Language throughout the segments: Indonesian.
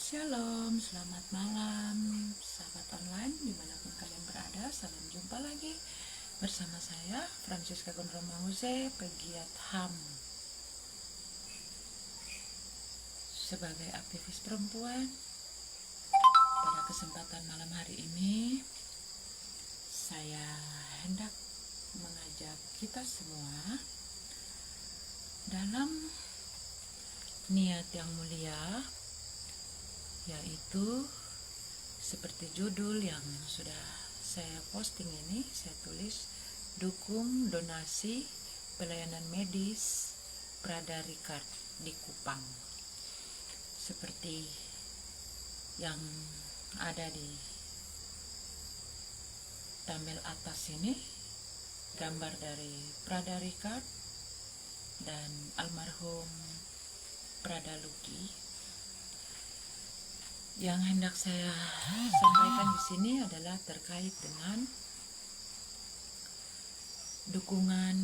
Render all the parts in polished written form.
Shalom, selamat malam sahabat online dimanapun kalian berada. Salam jumpa lagi bersama saya Francisca Gondromause, pegiat HAM. Sebagai aktivis perempuan, pada kesempatan malam hari ini saya hendak mengajak kita semua dalam niat yang mulia, yaitu seperti judul yang sudah saya posting ini, saya tulis dukung donasi pelayanan medis Prada Ricard di Kupang. Seperti yang ada di thumbnail atas ini, gambar dari Prada Ricard dan almarhum Prada Luki. Yang hendak saya sampaikan di sini adalah terkait dengan dukungan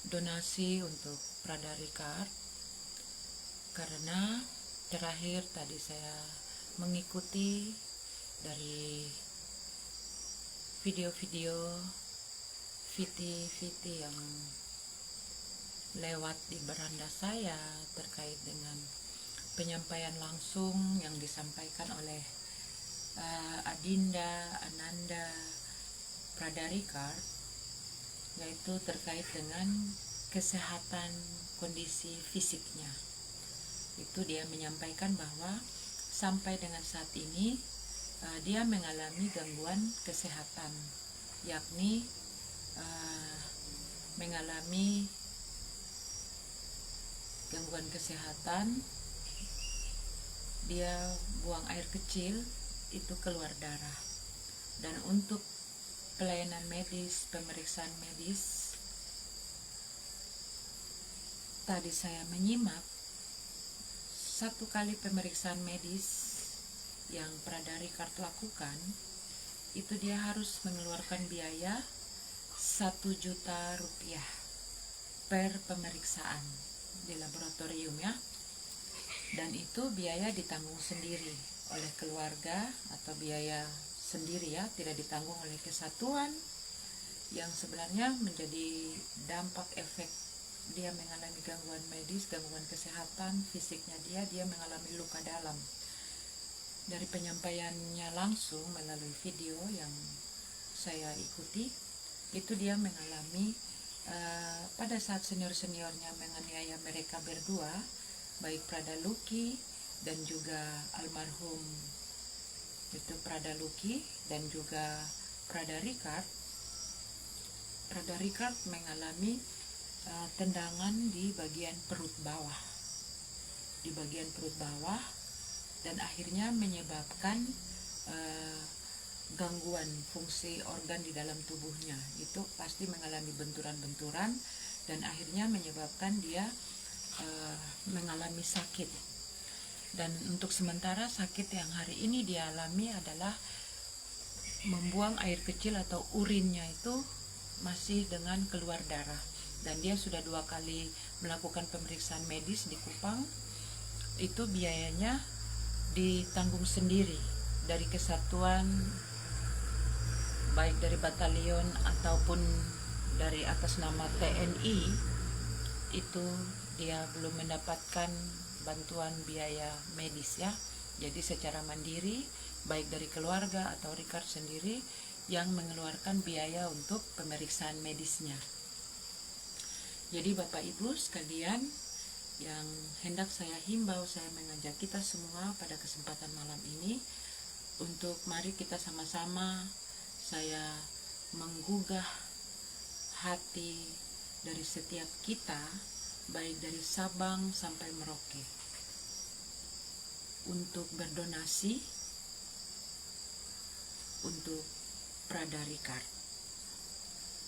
donasi untuk Prada Ricard, karena terakhir tadi saya mengikuti dari video-video VT yang lewat di beranda saya terkait dengan penyampaian langsung yang disampaikan oleh Adinda Ananda Prada Ricard, yaitu terkait dengan kesehatan kondisi fisiknya. Itu dia menyampaikan bahwa sampai dengan saat ini dia mengalami gangguan kesehatan, yakni mengalami gangguan kesehatan, dia buang air kecil itu keluar darah. Dan untuk pelayanan medis, pemeriksaan medis, tadi saya menyimak 1 kali pemeriksaan medis yang Prada Ricard lakukan, itu dia harus mengeluarkan biaya 1 juta rupiah per pemeriksaan di laboratorium ya. Dan itu biaya ditanggung sendiri oleh keluarga atau biaya sendiri ya, tidak ditanggung oleh kesatuan, yang sebenarnya menjadi dampak efek dia mengalami gangguan medis, gangguan kesehatan fisiknya, dia mengalami luka dalam. Dari penyampaiannya langsung melalui video yang saya ikuti, itu dia mengalami pada saat senior-seniornya menganiaya mereka berdua, baik Prada Luki dan juga almarhum itu Prada Luki dan juga Prada Ricard. Prada Ricard mengalami tendangan di bagian perut bawah, dan akhirnya menyebabkan gangguan fungsi organ di dalam tubuhnya. Itu pasti mengalami benturan-benturan dan akhirnya menyebabkan dia mengalami sakit. Dan untuk sementara sakit yang hari ini dia alami adalah membuang air kecil atau urinnya itu masih dengan keluar darah. Dan dia sudah 2 kali melakukan pemeriksaan medis di Kupang. Itu biayanya ditanggung sendiri dari kesatuan, baik dari batalion ataupun dari atas nama TNI. Itu dia belum mendapatkan bantuan biaya medis ya. Jadi secara mandiri, baik dari keluarga atau Ricard sendiri yang mengeluarkan biaya untuk pemeriksaan medisnya. Jadi Bapak Ibu sekalian, yang hendak saya himbau, saya mengajak kita semua pada kesempatan malam ini untuk mari kita sama-sama saya menggugah hati dari setiap kita, baik dari Sabang sampai Merauke, untuk berdonasi untuk Prada Ricard.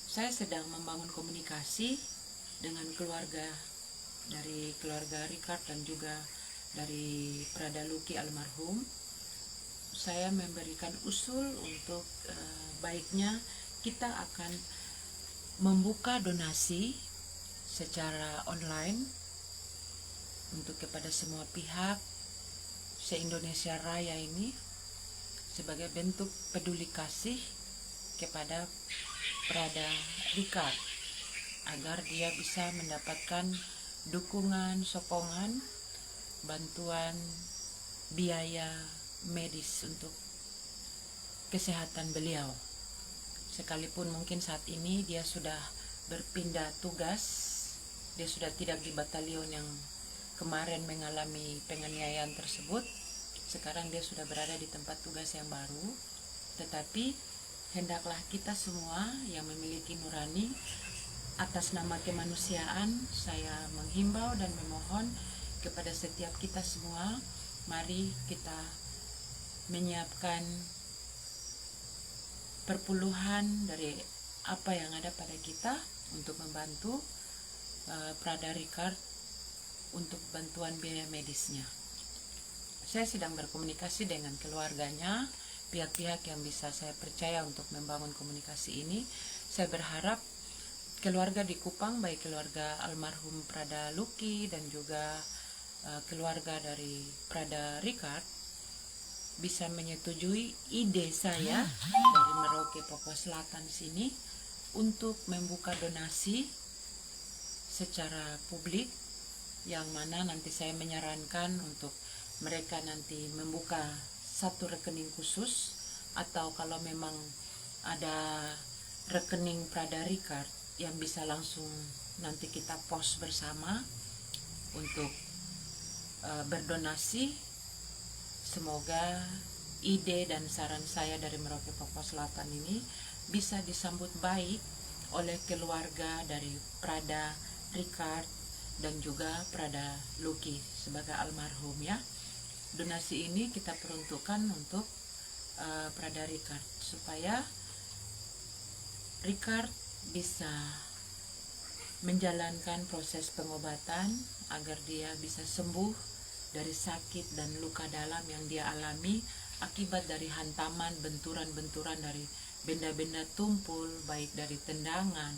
Saya sedang membangun komunikasi dengan keluarga dari keluarga Ricard dan juga dari Prada Luki almarhum. Saya memberikan usul untuk baiknya kita akan membuka donasi secara online untuk kepada semua pihak se-Indonesia Raya ini sebagai bentuk peduli kasih kepada Prada Richard agar dia bisa mendapatkan dukungan, sokongan, bantuan biaya medis untuk kesehatan beliau. Sekalipun mungkin saat ini dia sudah berpindah tugas, dia sudah tidak di batalion yang kemarin mengalami penganiayaan tersebut. Sekarang dia sudah berada di tempat tugas yang baru. Tetapi hendaklah kita semua yang memiliki nurani, atas nama kemanusiaan, saya menghimbau dan memohon kepada setiap kita semua, mari kita menyiapkan perpuluhan dari apa yang ada pada kita untuk membantu Prada Richard untuk bantuan biaya medisnya. Saya sedang berkomunikasi dengan keluarganya, pihak-pihak yang bisa saya percaya untuk membangun komunikasi ini. Saya berharap keluarga di Kupang, baik keluarga almarhum Prada Luki dan juga keluarga dari Prada Richard, bisa menyetujui ide saya dari Merauke Papua Selatan sini untuk membuka donasi secara publik, yang mana nanti saya menyarankan untuk mereka nanti membuka satu rekening khusus, atau kalau memang ada rekening Prada Richard yang bisa langsung nanti kita post bersama untuk berdonasi. Semoga ide dan saran saya dari Merauke Papua Selatan ini bisa disambut baik oleh keluarga dari Prada Richard dan juga Prada Luki sebagai almarhum ya. Donasi ini kita peruntukkan untuk Prada Richard supaya Richard bisa menjalankan proses pengobatan agar dia bisa sembuh dari sakit dan luka dalam yang dia alami akibat dari hantaman, benturan-benturan dari benda-benda tumpul, baik dari tendangan,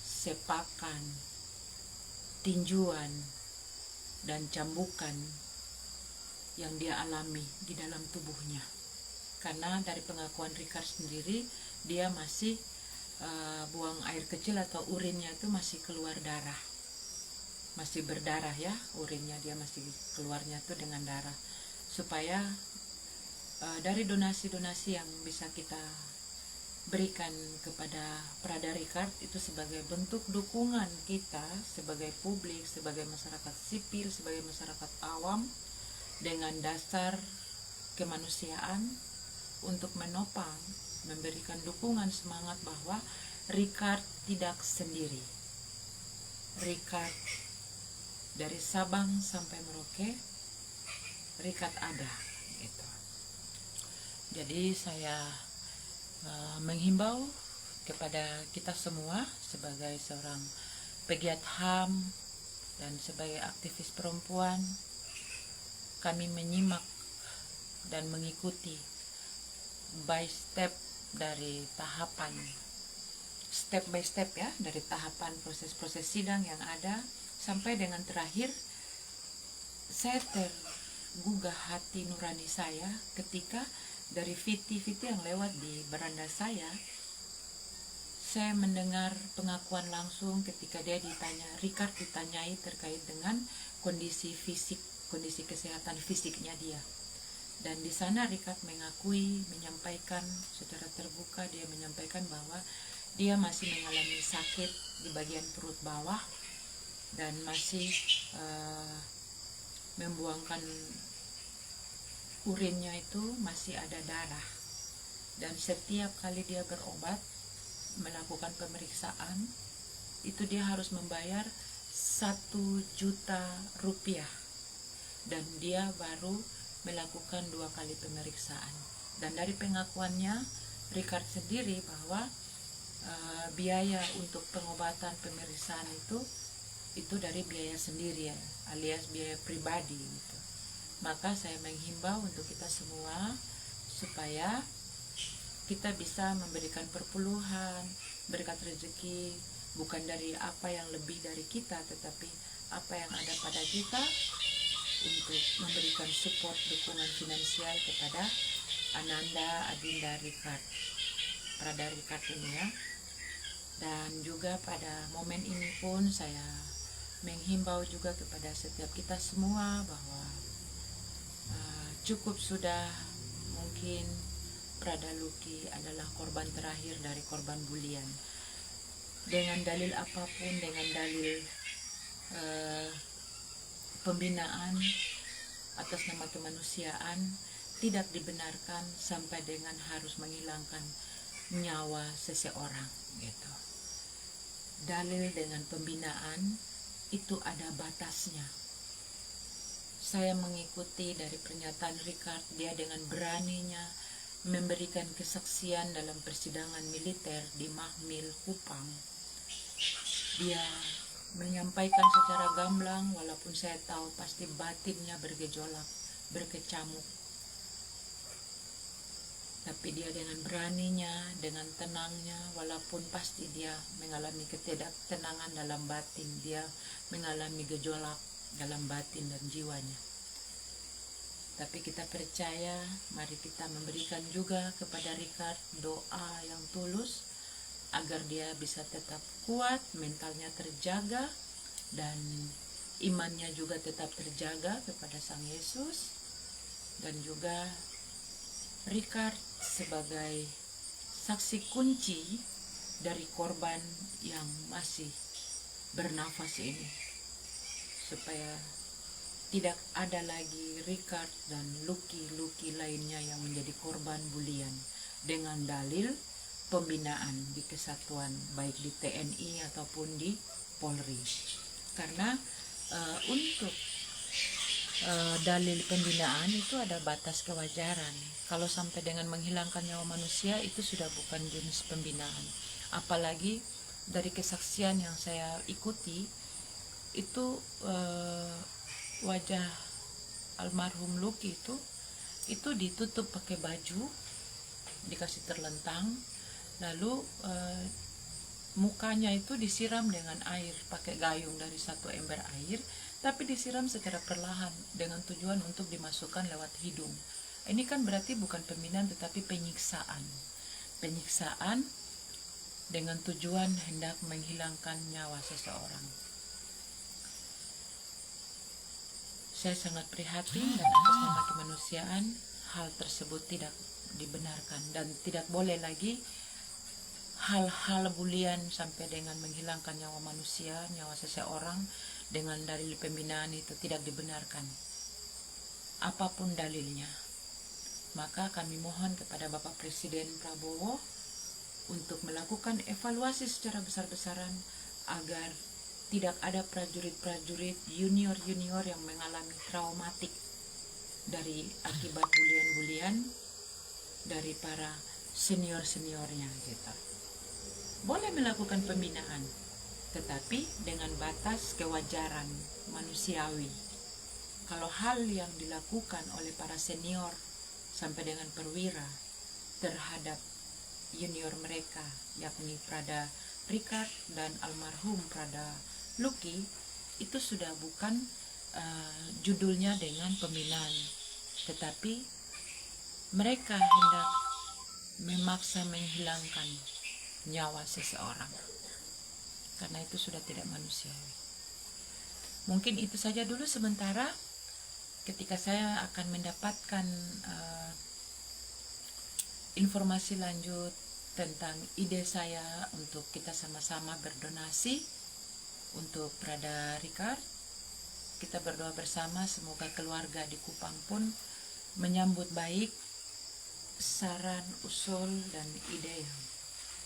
sepakan, tinjuan, dan cambukan yang dia alami di dalam tubuhnya. Karena dari pengakuan Richard sendiri, dia masih buang air kecil atau urinnya itu masih keluar darah, masih berdarah ya, urinnya dia masih keluarnya itu dengan darah. Supaya dari donasi-donasi yang bisa kita berikan kepada Prada Richard itu sebagai bentuk dukungan kita sebagai publik, sebagai masyarakat sipil, sebagai masyarakat awam, dengan dasar kemanusiaan untuk menopang, memberikan dukungan semangat bahwa Richard tidak sendiri. Richard dari Sabang sampai Merauke, Richard ada gitu. Jadi saya menghimbau kepada kita semua sebagai seorang pegiat HAM dan sebagai aktivis perempuan, kami menyimak dan mengikuti by step dari tahapan, step by step ya, dari tahapan proses-proses sidang yang ada sampai dengan terakhir. Saya tergugah hati nurani saya ketika dari Viti yang lewat di beranda saya mendengar pengakuan langsung ketika dia ditanya, Richard ditanyai terkait dengan kondisi fisik, kondisi kesehatan fisiknya dia. Dan di sana Richard mengakui, menyampaikan secara terbuka, dia menyampaikan bahwa dia masih mengalami sakit di bagian perut bawah dan masih membuangkan urinnya itu masih ada darah. Dan setiap kali dia berobat, melakukan pemeriksaan, itu dia harus membayar 1.000.000 rupiah. Dan dia baru melakukan 2 kali pemeriksaan. Dan dari pengakuannya Richard sendiri bahwa biaya untuk pengobatan pemeriksaan itu dari biaya sendiri ya, alias biaya pribadi gitu. Maka saya menghimbau untuk kita semua supaya kita bisa memberikan perpuluhan, berkat rezeki, bukan dari apa yang lebih dari kita, tetapi apa yang ada pada kita untuk untuk memberikan support dukungan finansial kepada Ananda Adinda Ricard, Prada Ricard ini ya. Dan juga pada momen ini pun saya menghimbau juga kepada setiap kita semua bahwa cukup sudah, mungkin Prada Luki adalah korban terakhir dari korban bulian. Dengan dalil apapun, dengan dalil pembinaan atas nama kemanusiaan, tidak dibenarkan sampai dengan harus menghilangkan nyawa seseorang gitu. Dalil dengan pembinaan itu ada batasnya. Saya mengikuti dari pernyataan Ricard, dia dengan beraninya memberikan kesaksian dalam persidangan militer di Mahmil Kupang. Dia menyampaikan secara gamblang, walaupun saya tahu pasti batinnya bergejolak, berkecamuk. Tapi dia dengan beraninya, dengan tenangnya, walaupun pasti dia mengalami ketidaktenangan dalam batin, dia mengalami gejolak dalam batin dan jiwanya. Tapi kita percaya, mari kita memberikan juga kepada Ricard doa yang tulus agar dia bisa tetap kuat, mentalnya terjaga, dan imannya juga tetap terjaga kepada Sang Yesus. Dan juga Ricard sebagai saksi kunci dari korban yang masih bernafas ini, supaya tidak ada lagi Ricard dan Luki lainnya yang menjadi korban bulian dengan dalil pembinaan di kesatuan, baik di TNI ataupun di Polri. Karena untuk dalil pembinaan itu ada batas kewajaran. Kalau sampai dengan menghilangkan nyawa manusia, itu sudah bukan jenis pembinaan. Apalagi dari kesaksian yang saya ikuti, itu wajah almarhum Luki itu ditutup pakai baju, dikasih terlentang, lalu mukanya itu disiram dengan air, pakai gayung dari satu ember air, tapi disiram secara perlahan dengan tujuan untuk dimasukkan lewat hidung. Ini kan berarti bukan pembinaan tetapi penyiksaan. Penyiksaan dengan tujuan hendak menghilangkan nyawa seseorang. Saya sangat prihatin, dan atas nama kemanusiaan hal tersebut tidak dibenarkan, dan tidak boleh lagi hal-hal bulian sampai dengan menghilangkan nyawa manusia, nyawa seseorang dengan dalil pembinaan itu tidak dibenarkan. Apapun dalilnya. Maka kami mohon kepada Bapak Presiden Prabowo untuk melakukan evaluasi secara besar-besaran agar tidak ada prajurit-prajurit junior-junior yang mengalami traumatik dari akibat bulian-bulian dari para senior-seniornya gitu. Boleh melakukan pembinaan, tetapi dengan batas kewajaran manusiawi. Kalau hal yang dilakukan oleh para senior sampai dengan perwira terhadap junior mereka, yakni Prada Ricard dan almarhum Prada Luki, itu sudah bukan judulnya dengan pembinaan, tetapi mereka hendak memaksa menghilangkan nyawa seseorang, karena itu sudah tidak manusiawi. Mungkin itu saja dulu sementara. Ketika saya akan mendapatkan informasi lanjut tentang ide saya untuk kita sama-sama berdonasi untuk Prada Ricard, kita berdoa bersama semoga keluarga di Kupang pun menyambut baik saran, usul, dan ide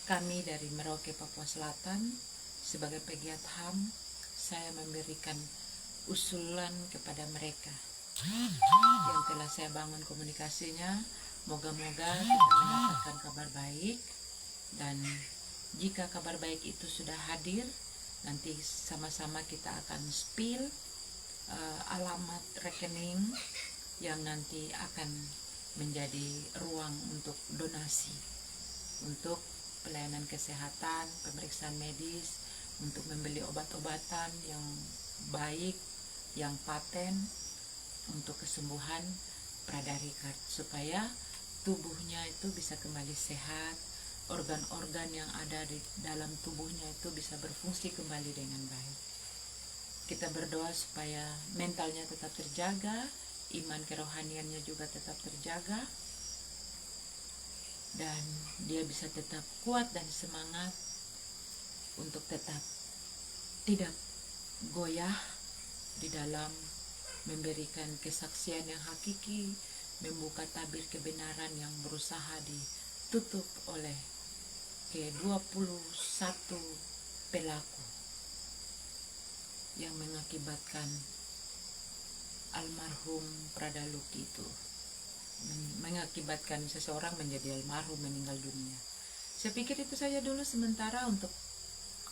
kami dari Merauke, Papua Selatan. Sebagai pegiat HAM, saya memberikan usulan kepada mereka yang telah saya bangun komunikasinya. Moga-moga kita mendapatkan kabar baik, dan jika kabar baik itu sudah hadir, nanti sama-sama kita akan spill alamat rekening yang nanti akan menjadi ruang untuk donasi, untuk pelayanan kesehatan, pemeriksaan medis, untuk membeli obat-obatan yang baik, yang paten, untuk kesembuhan Prada Richard, supaya tubuhnya itu bisa kembali sehat, organ-organ yang ada di dalam tubuhnya itu bisa berfungsi kembali dengan baik. Kita berdoa supaya mentalnya tetap terjaga, iman kerohaniannya juga tetap terjaga, dan dia bisa tetap kuat dan semangat untuk tetap tidak goyah di dalam memberikan kesaksian yang hakiki, membuka tabir kebenaran yang berusaha ditutup oleh ke-21 pelaku yang mengakibatkan almarhum Prada Luki itu, mengakibatkan seseorang menjadi almarhum, meninggal dunia. Saya pikir itu saja dulu sementara untuk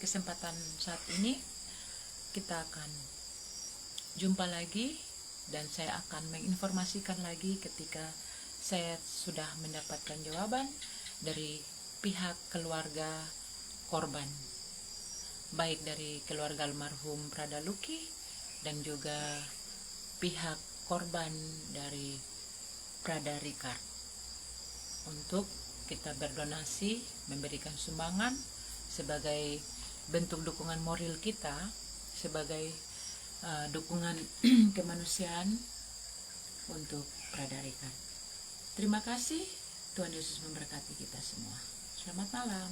kesempatan saat ini. Kita akan jumpa lagi dan saya akan menginformasikan lagi ketika saya sudah mendapatkan jawaban dari pihak keluarga korban, baik dari keluarga almarhum Prada Luki dan juga pihak korban dari Prada Richard, untuk kita berdonasi, memberikan sumbangan sebagai bentuk dukungan moral kita, sebagai dukungan kemanusiaan untuk Prada Richard. Terima kasih, Tuhan Yesus memberkati kita semua. Selamat malam.